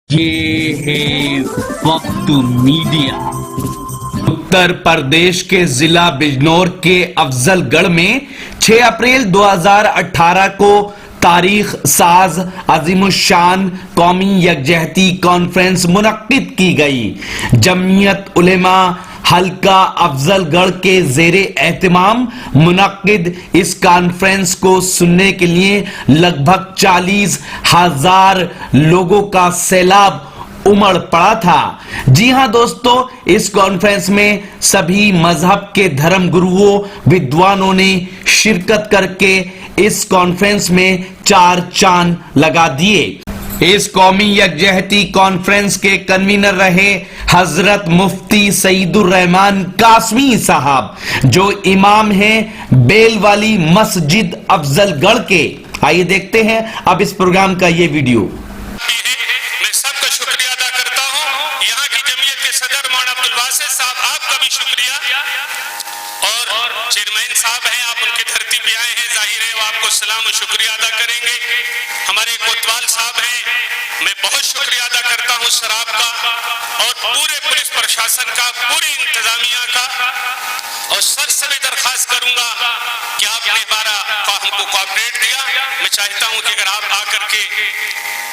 ये है वक्त मीडिया। उत्तर प्रदेश के जिला बिजनौर के अफजलगढ़ में 6 अप्रैल 2018 को तारीख साज अजीमुशान कौमी यकजहती कॉन्फ्रेंस मुनक्किद की गई। जमीयत उलेमा हल्का अफजलगढ़ के जेरे एहतमाम मुनक्किद इस कॉन्फ्रेंस को सुनने के लिए लगभग 40,000 लोगों का सैलाब उमड़ पड़ा था। जी हां दोस्तों, इस कॉन्फ्रेंस में सभी मजहब के धर्म गुरुओं विद्वानों ने शिरकत करके इस कॉन्फ्रेंस में 4 चांद लगा दिए। इस कौमी यकजहती कॉन्फ्रेंस के कन्वीनर रहे हजरत मुफ्ती सईदुर रहमान कासमी साहब, जो इमाम हैं बेल वाली मस्जिद अफजलगढ़ के। आइए देखते हैं अब इस प्रोग्राम का ये वीडियो। मैं सबका शुक्रिया अदा करता हूं, यहाँ की जमीयत के सदर मौलाना अब्दुल वासित साहब, आपका भी शुक्रिया, और चेयरमैन साहब हैं, आप उनकी धरती पे आए हैं, जाहिर है वो आपको सलाम और शुक्रिया अदा करेंगे। हमारे कोतवाल साहब हैं, मैं बहुत शुक्रिया अदा करता हूं शराब का, और पूरे पुलिस प्रशासन का, पूरी इंतजामिया का, और सर से भी दरखास्त करूंगा कि आपने हमारा हमको कोऑपरेट दिया। मैं चाहता हूं कि अगर आप आकर के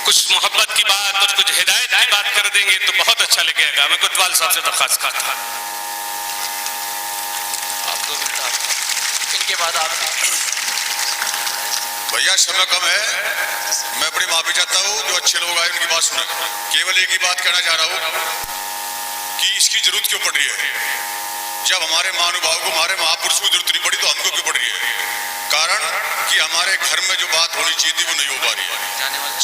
कुछ मोहब्बत की बात और कुछ हिदायत की बात कर देंगे तो बहुत अच्छा लगेगा। मैं कोतवाल साहब से दरखास्त करता हूं। आप 2 मिनट इनके बाद आप। भैया समय कम है, मैं बड़ी माफी चाहता हूँ, जो अच्छे लोग आए उनकी बात सुना। केवल एक ही बात कहना चाह रहा हूँ कि इसकी जरूरत क्यों पड़ रही है। जब हमारे महानुभाव को, हमारे महापुरुष को जरूरत नहीं पड़ी तो हमको क्यों पड़ रही है। कारण कि हमारे घर में जो बात होनी चाहिए थी वो नहीं हो पा रही है।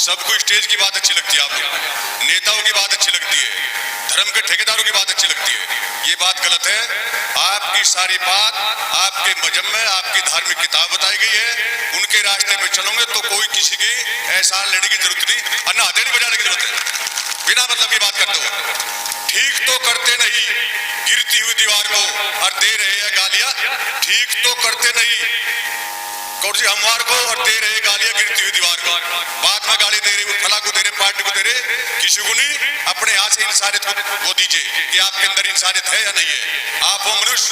सबको स्टेज की बात अच्छी लगती है, आपको नेताओं की बात अच्छी लगती है, धर्म के ठेकेदारों की बात अच्छी लगती है। ये बात गलत है। आपकी सारी बात आपके मजहब में, आपकी धार्मिक किताब बताई गई है, उनके रास्ते पे चलोगे तो कोई किसी की एहसान लेने की जरूरत नहीं, अन्ना नहीं बजाने की जरूरत है। बिना मतलब की बात करते हो, ठीक तो करते नहीं गिरती हुई दीवार को और दे रहे हैं गालियां। ठीक तो करते नहीं कौरसी हमवार को और दे रहे गालियां गिरती हुई दीवार को। बाद में गाली दे रहे, फला को दे रहे, पार्टी को दे रहे, किसी को नहीं। अपने यहाँ से इंसानियत को दीजिए कि आपके अंदर इंसानियत है या नहीं है। आप वो मनुष्य।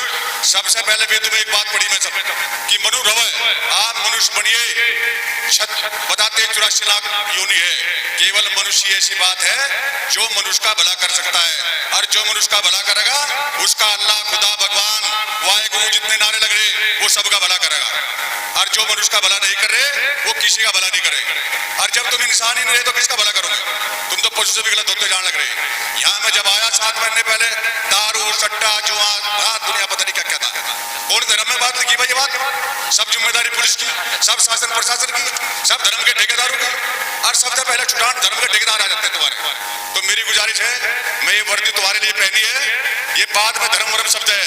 सबसे पहले भी तुम्हें एक बात पढ़ी मैं सब कि मनु रवे, आप मनुष्य बनिए। बताते 84 लाख योनि है। केवल मनुष्य ऐसी बात है जो मनुष्य का भला कर सकता है, और जो मनुष्य का भला करेगा उसका अल्लाह, खुदा, भगवान, वाहेगुरु जितने नारे लग रहे वो सबका भला करेगा। और जो मनुष्य का भला नहीं कर रहे वो किसी का भला नहीं करे। और जब तुम इंसान ही नहीं रहे तो किसका भला करोगे। तुम तो पशु से भी गलत होते जान लग रहे। यहाँ मैं जब आया 7 महीने पहले, दारू, सट्टा, जुआ, रात दुनिया पता नहीं क्या क्या था। कौन धर्म में बात लिखी भाई, ये बात सब जिम्मेदारी पुलिस की, सब शासन प्रशासन की, सब धर्म के ठेकेदारों की, और सबसे पहले छुटान धर्म के ठेकेदार आ जाते हैं तुम्हारे। तो मेरी गुजारिश है, मैं ये वर्दी तुम्हारे लिए पहनी है, ये बाद में धर्म वर्म शब्द है।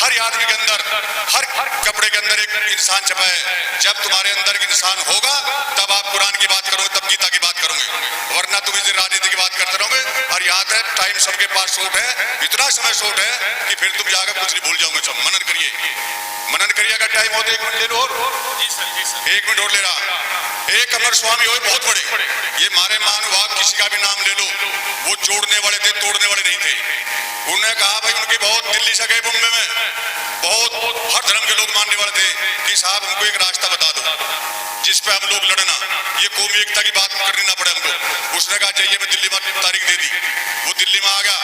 हर आदमी के अंदर, हर कपड़े के अंदर एक इंसान छपा है। जब तुम्हारे अंदर इंसान होगा तब आप कुरान की बात करोगे, तब गीता की बात करोगे, वरना तुम इस राजनीति की बात करते रहोगे। और याद है, टाइम सबके पास शॉर्ट है, इतना समय शॉर्ट है कि फिर तुम जाकर कुछ नहीं भूल जाओगे। सब मनन करिए, मनन करिए। अगर टाइम हो तो 1 मिनट ले लो, और 1 मिनट और ले रहा। एक अमर स्वामी हो बहुत बड़े, ये मारे महानुभाव किसी का भी नाम ले लो, वो जोड़ने वाले थे, तोड़ने वाले नहीं थे। उन्होंने कहा भाई, उनकी बहुत दिल्ली से गए बॉम्बे में, बहुत हर धर्म के लोग मानने वाले थे कि साहब हमको एक रास्ता बता दो जिस पे हम लोग लड़ना, ये कौमी एकता की बात करनी ना पड़े हमको। उसने कहा चाहिए, मैं दिल्ली में तारीख दे दी। वो दिल्ली में आ गया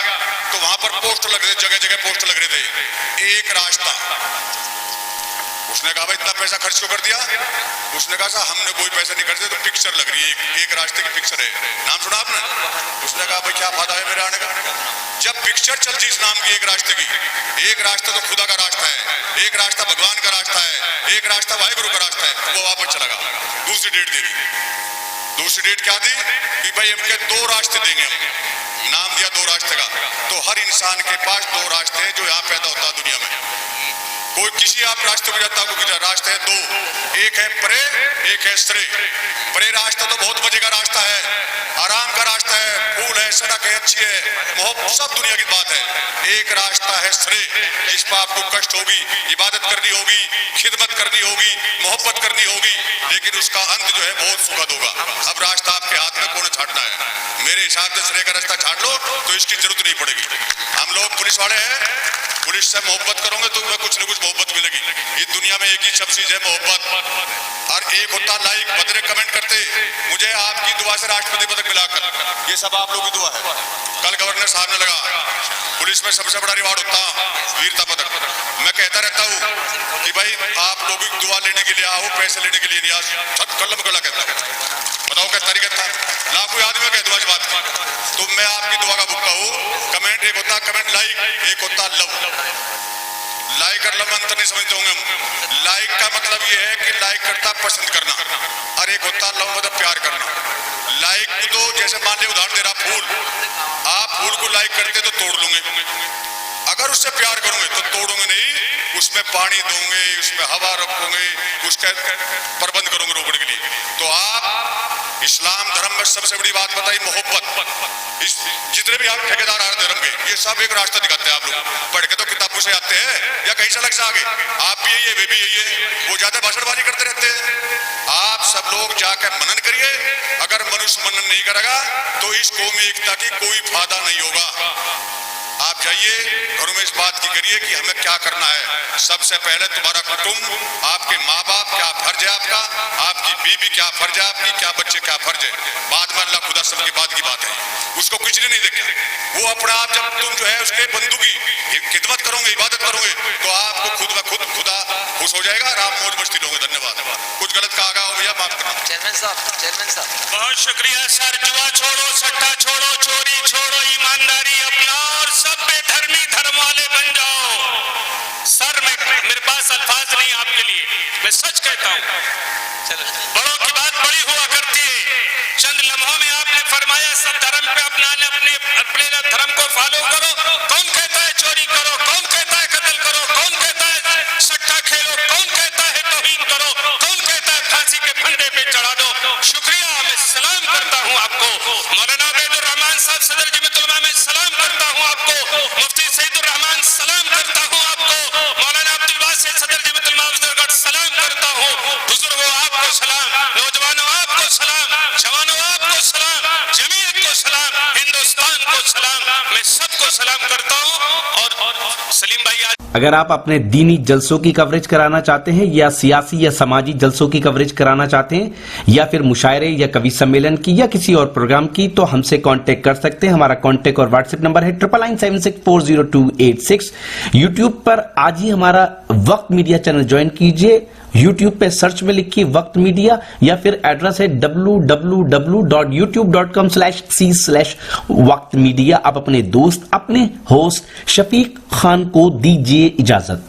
तो वहां पर पोस्टर लग रहे थे, जगह जगह पोस्टर लग रहे थे, एक रास्ता। उसने कहा भाई इतना पैसा खर्च क्यों कर दिया। उसने कहा साहब हमने कोई पैसा नहीं खर्चे, तो पिक्चर लग रही है, एक रास्ते की पिक्चर है, नाम सुना आपने। उसने कहा भाई क्या फायदा है मेरे आने का। जब पिक्चर चलती इस नाम की, एक रास्ते की, एक रास्ता तो खुदा का रास्ता है, एक रास्ता भगवान का रास्ता है, एक रास्ता वाहेगुरु का रास्ता है, वो वापस चला गया। दूसरी डेट दे दी। दूसरी डेट क्या दी कि भाई हमके 2 रास्ते देंगे हम। नाम दिया 2 रास्ते का। तो हर इंसान के पास 2 रास्ते हैं जो यहाँ पैदा होता है दुनिया में। कोई किसी आप रास्ते में जाता है, रास्ते है 2, एक है परे, एक है श्रेय। परे रास्ता तो बहुत मजे का रास्ता है, आराम का रास्ता है, फूल है, सड़क कहे अच्छी है, मोहब्बत सब दुनिया की बात है। एक रास्ता है श्रेय, जिस पर आपको कष्ट होगी, इबादत करनी होगी, खिदमत करनी होगी, मोहब्बत करनी होगी, लेकिन उसका अंत जो है बहुत सुखद होगा। अब रास्ता आपके हाथ में, कौन छाटना है। मेरे हिसाब से श्रेय का रास्ता छाट लो तो इसकी जरूरत नहीं पड़ेगी। हम लोग पुलिस वाले हैं, पुलिस से मोहब्बत करोगे तो तुम्हें कुछ न कुछ मोहब्बत मिलेगी। इस दुनिया में एक ही सब चीज है, मोहब्बत। और एक होता लाइक, बदले कमेंट करते, मुझे आपकी दुआ से राष्ट्रपति पदक मिलाकर, ये सब आप लोगों की दुआ है। कल गवर्नर साहब ने लगा, पुलिस में सबसे बड़ा रिवार्ड होता वीरता पदक। मैं कहता रहता हूँ कि भाई आप लोगों की दुआ लेने के लिए आओ, पैसे लेने के लिए नहीं। आज छत कलम गला कहता है, बताओ क्या तरीका था। लाखों आदमी कह दूँ आज बात, तो मैं आपकी दुआ का भुक्का हूँ। कमेंट एक होता कमेंट लाइक, एक होता लव। लाइक और लव अंतर नहीं समझते होंगे हम। लाइक का मतलब ये है कि लाइक करता पसंद करना, और एक होता लव मतलब प्यार करना। लाइक तो जैसे मान लिया, उदाहरण दे रहा, फूल, आप फूल को लाइक करते तो तोड़ लूंगे, अगर उससे प्यार करोगे तो तोड़ोगे नहीं, उसमें पानी दोगे, उसमें हवा रखोगे, उसका प्रबंध करोगे रोकने के लिए। तो आप इस्लाम धर्म में सबसे बड़ी बात बताई मोहब्बत। जितने भी आप ठेकेदार आ धर्म के, ये सब एक रास्ता दिखाते हैं। आप लोग पढ़ के तो किताबों से आते हैं या कहीं से अलग से आगे, आप भी यही है, वे भी यही है, वो ज्यादा भाषणबाजी करते रहते हैं। आप सब लोग जाकर मनन करिए। अगर मनुष्य मनन नहीं करेगा तो इस कौमी एकता की कोई फायदा नहीं होगा। आप जाइए घरों में इस बात की करिए कि हमें क्या करना है। सबसे पहले तुम्हारा कुटुंब, आपके माँ बाप क्या फर्ज है आपका, आपकी बीवी क्या फर्ज है आपकी, क्या बच्चे क्या फर्ज है। बाद में अल्लाह खुदा सबके बाद की बात है, उसको कुछ नहीं देखे। वो अपना आप जब तुम जो है उसके बंधु की खिदमत करोगे, इबादत करोगे, तो आपको खुद ब खुद खुदा खुश हो जाएगा और आप मौज मस्ती लोगे। धन्यवाद। कुछ गलत कहा गया हो भैया, माफ करना। चेयरमैन साहब बहुत शुक्रिया सर। जुआ छोड़ो, सट्टा छोड़ो, चोरी छोड़ो, ईमानदारी अपनाओ और सब बेधर्मी धर्म वाले बन जाओ। सर मेरे पास अल्फाज नहीं आपके लिए, मैं सच कहता हूँ। बड़ों की बात बड़ी हुआ करती है। चंद लम्हों में आपने फरमाया सब धर्म पे अपने धर्म को फॉलो करो। कौन कहता है चोरी करो, कौन कहता है कत्ल करो, कौन कहता है सट्टा खेलो, कौन कहता है तौहीन करो, कौन कहता है फांसी के फंदे पे चढ़ा दो। शुक्रिया, मैं सलाम करता हूँ आपको। मौलाना अब्दुल रहमान साहब सदर जमीयत उलमा में सलाम करता हूँ आपको। मुफ्ती सईदुर रहमान सलाम करता हूँ आपको। मौलाना अब्दुल वासित सदर जमीयत उलमा वज़ीरगढ़ सलाम करता हूँ। बुजुर्गों आपको सलाम, नौजवानों आपको सलाम, जवानों आपको सलाम, जमीयत को सलाम, हिंदुस्तान को सलाम, मैं सबको सलाम करता हूँ। और सलीम भाई, अगर आप अपने दीनी जलसों की कवरेज कराना चाहते हैं या सियासी या समाजी जलसों की कवरेज कराना चाहते हैं या फिर मुशायरे या कवि सम्मेलन की या किसी और प्रोग्राम की, तो हमसे कांटेक्ट कर सकते हैं। हमारा कांटेक्ट और व्हाट्सएप नंबर है 9996400286। यूट्यूब पर आज ही हमारा वक्त मीडिया चैनल ज्वाइन कीजिए। यूट्यूब पे सर्च में लिखिए वक्त मीडिया या फिर एड्रेस है www.youtube.com/c/वक्त मीडिया। आप अपने दोस्त, अपने होस्ट शफीक खान को दीजिए इजाजत।